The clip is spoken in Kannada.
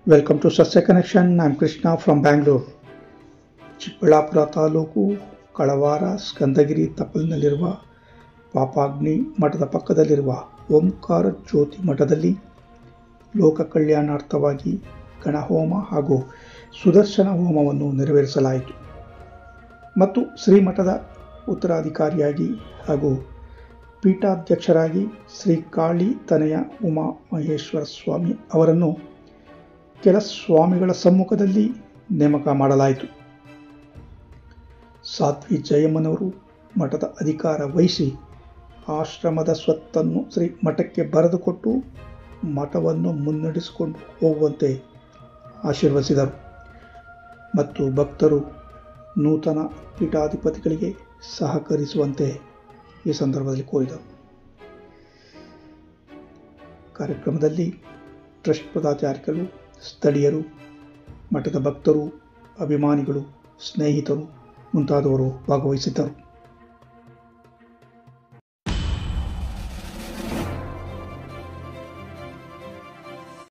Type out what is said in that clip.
Welcome to Sasya connection. I Krishna from Bangalore. Chikkaballapura taluk Kalavara Skandagiri ತಪ್ಪಲಿನಲ್ಲಿರುವ ಪಾಪಾಗ್ನಿ ಮಠದ ಪಕ್ಕದಲ್ಲಿರುವ ಓಂಕಾರ ಜ್ಯೋತಿ ಮಠದಲ್ಲಿ ಲೋಕ ಕಲ್ಯಾಣಾರ್ಥವಾಗಿ ಗಣಹೋಮ ಹಾಗೂ ಸುದರ್ಶನ ಹೋಮವನ್ನು ನೆರವೇರಿಸಲಾಯಿತು ಮತ್ತು ಶ್ರೀಮಠದ ಉತ್ತರಾಧಿಕಾರಿಯಾಗಿ ಹಾಗೂ ಪೀಠಾಧ್ಯಕ್ಷರಾಗಿ ಶ್ರೀ ಕಾಳಿ ತನಯ ಉಮಾ ಮಹೇಶ್ವರ ಸ್ವಾಮಿ ಅವರನ್ನು ಕೆಲ ಸ್ವಾಮಿಗಳ ಸಮ್ಮುಖದಲ್ಲಿ ನೇಮಕ ಮಾಡಲಾಯಿತು. ಸಾಧ್ವಿ ಜಯಮ್ಮನವರು ಮಠದ ಅಧಿಕಾರ ವಹಿಸಿ ಆಶ್ರಮದ ಸ್ವತ್ತನ್ನು ಶ್ರೀ ಮಠಕ್ಕೆ ಬರೆದುಕೊಟ್ಟು ಮಠವನ್ನು ಮುನ್ನಡೆಸಿಕೊಂಡು ಹೋಗುವಂತೆ ಆಶೀರ್ವದಿಸಿದರು ಮತ್ತು ಭಕ್ತರು ನೂತನ ಪೀಠಾಧಿಪತಿಗಳಿಗೆ ಸಹಕರಿಸುವಂತೆ ಈ ಸಂದರ್ಭದಲ್ಲಿ ಕೋರಿದರು. ಕಾರ್ಯಕ್ರಮದಲ್ಲಿ ಟ್ರಸ್ಟ್ ಪದಾಧಿಕಾರಿಗಳು, ಸ್ಥಳೀಯರು, ಮಠದ ಭಕ್ತರು, ಅಭಿಮಾನಿಗಳು, ಸ್ನೇಹಿತರು ಮುಂತಾದವರು ಭಾಗವಹಿಸಿದ್ದರು.